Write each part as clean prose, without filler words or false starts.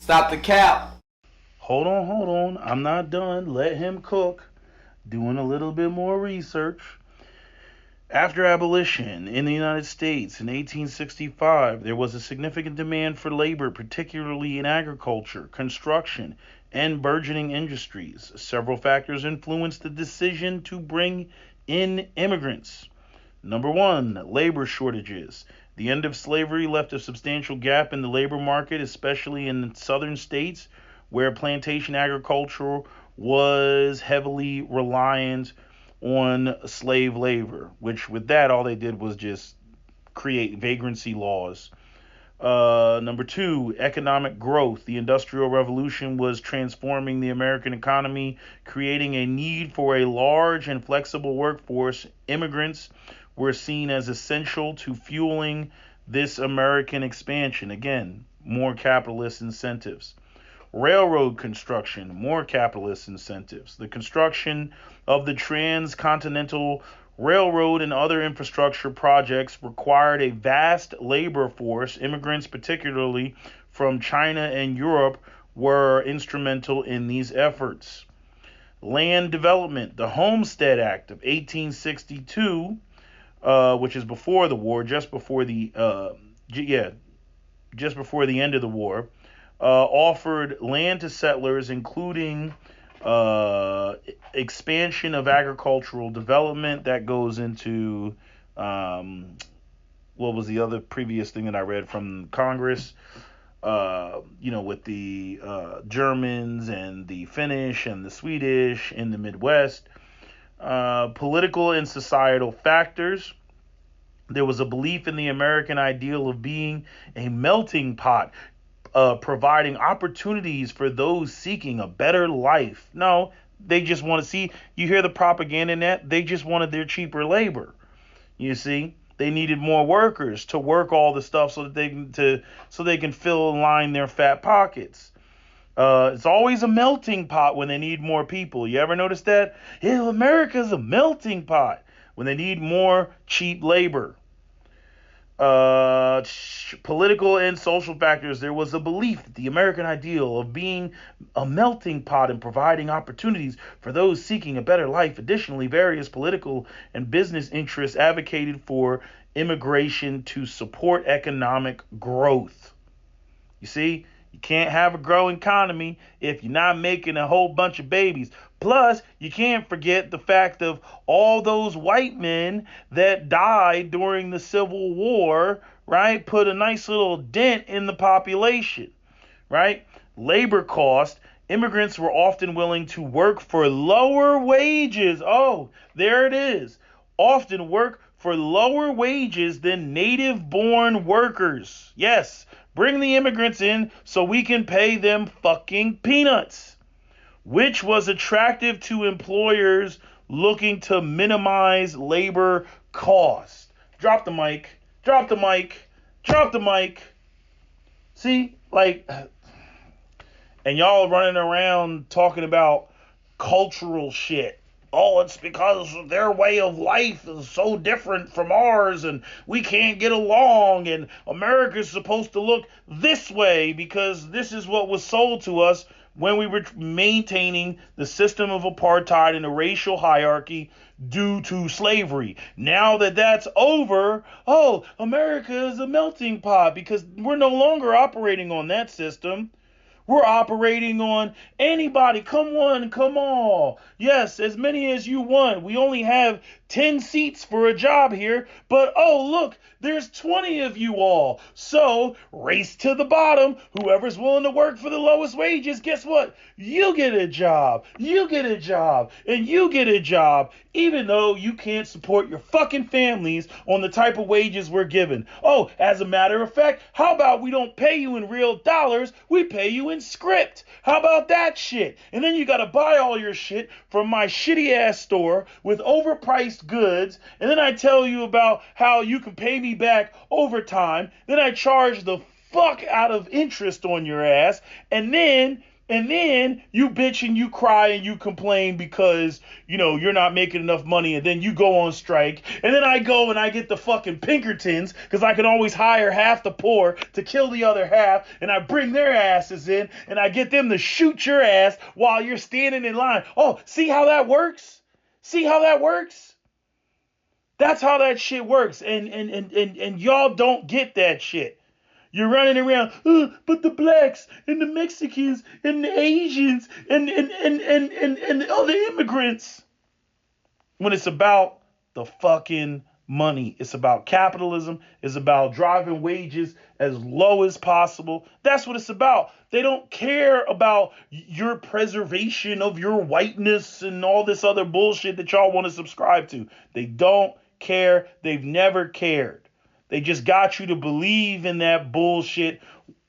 Stop the cap. Hold on. I'm not done. Let him cook. Doing a little bit more research. After abolition in the United States in 1865, there was a significant demand for labor, particularly in agriculture, construction, and burgeoning industries. Several factors influenced the decision to bring in immigrants. Number one, labor shortages. The end of slavery left a substantial gap in the labor market, especially in the southern states where plantation agriculture was heavily reliant on slave labor, which with that, all they did was just create vagrancy laws. Number two, economic growth. The Industrial Revolution was transforming the American economy, creating a need for a large and flexible workforce. Immigrants were seen as essential to fueling this American expansion. Again, more capitalist incentives. Railroad construction, more capitalist incentives. The construction of the transcontinental railroad and other infrastructure projects required a vast labor force. Immigrants, particularly from China and Europe, were instrumental in these efforts. Land development, the Homestead Act of 1862, which is before the war, just before the end of the war, offered land to settlers, including expansion of agricultural development. That goes into what was the other previous thing that I read from Congress? With the Germans and the Finnish and the Swedish in the Midwest. Political and societal factors. There was a belief in the American ideal of being a melting pot, providing opportunities for those seeking a better life. No, they just want to see. You hear the propaganda in that? They just wanted their cheaper labor. You see, they needed more workers to work all the stuff so that they can fill and line their fat pockets. It's always a melting pot when they need more people. You ever notice that? Yeah, America's a melting pot when they need more cheap labor. Political and social factors. There was a belief that the American ideal of being a melting pot and providing opportunities for those seeking a better life. Additionally, various political and business interests advocated for immigration to support economic growth. You see, you can't have a growing economy if you're not making a whole bunch of babies. Plus, you can't forget the fact of all those white men that died during the Civil War, right? Put a nice little dent in the population, right? Labor cost. Immigrants were often willing to work for lower wages. Oh, there it is. Often work for lower wages than native born workers. Yes, bring the immigrants in so we can pay them fucking peanuts, which was attractive to employers looking to minimize labor cost. Drop the mic, drop the mic, drop the mic. See, and y'all running around talking about cultural shit. Oh, it's because their way of life is so different from ours and we can't get along and America's supposed to look this way because this is what was sold to us when we were maintaining the system of apartheid and a racial hierarchy due to slavery. Now that that's over, oh, America is a melting pot because we're no longer operating on that system. We're operating on anybody. Come on, come on. Yes, as many as you want. We only have 10 seats for a job here, but oh, look, there's 20 of you all. So, race to the bottom. Whoever's willing to work for the lowest wages, guess what? You get a job. You get a job. And you get a job, even though you can't support your fucking families on the type of wages we're given. Oh, as a matter of fact, how about we don't pay you in real dollars, we pay you in script? How about that shit? And then you gotta buy all your shit from my shitty ass store with overpriced goods, and then I tell you about how you can pay me back over time, then I charge the fuck out of interest on your ass, and then And then you bitch and you cry and you complain because, you're not making enough money, and then you go on strike. And then I go and I get the fucking Pinkertons because I can always hire half the poor to kill the other half, and I bring their asses in and I get them to shoot your ass while you're standing in line. Oh, see how that works? See how that works? That's how that shit works. And y'all don't get that shit. You're running around, but the blacks and the Mexicans and the Asians and the other immigrants. When it's about the fucking money. It's about capitalism. It's about driving wages as low as possible. That's what it's about. They don't care about your preservation of your whiteness and all this other bullshit that y'all want to subscribe to. They don't care. They've never cared. They just got you to believe in that bullshit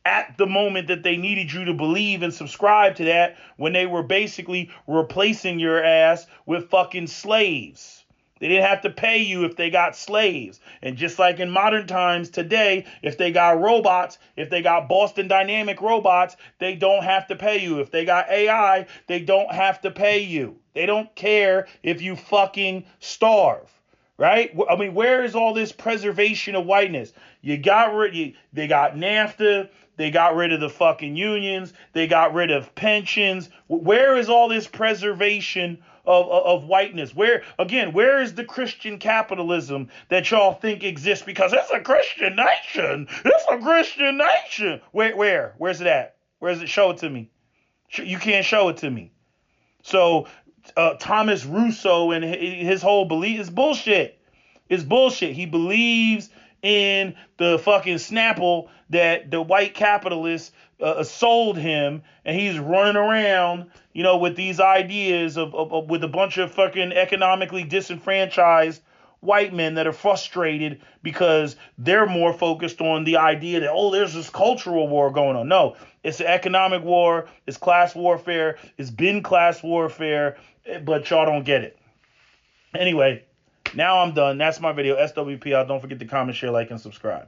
at the moment that they needed you to believe and subscribe to that, when they were basically replacing your ass with fucking slaves. They didn't have to pay you if they got slaves. And just like in modern times today, if they got robots, if they got Boston Dynamic robots, they don't have to pay you. If they got AI, they don't have to pay you. They don't care if you fucking starve. Right? I mean, where is all this preservation of whiteness? They got NAFTA. They got rid of the fucking unions. They got rid of pensions. Where is all this preservation of whiteness? Where is the Christian capitalism that y'all think exists because it's a Christian nation? It's a Christian nation. Where's it at? Where's it? Show it to me. You can't show it to me. So Thomas Rousseau and his whole belief is bullshit. It's bullshit. He believes in the fucking Snapple that the white capitalists sold him, and he's running around, with these ideas of with a bunch of fucking economically disenfranchised white men that are frustrated because they're more focused on the idea that, there's this cultural war going on. No, it's an economic war. It's class warfare. It's been class warfare, but y'all don't get it. Anyway, now I'm done. That's my video. SWP out. Don't forget to comment, share, like, and subscribe.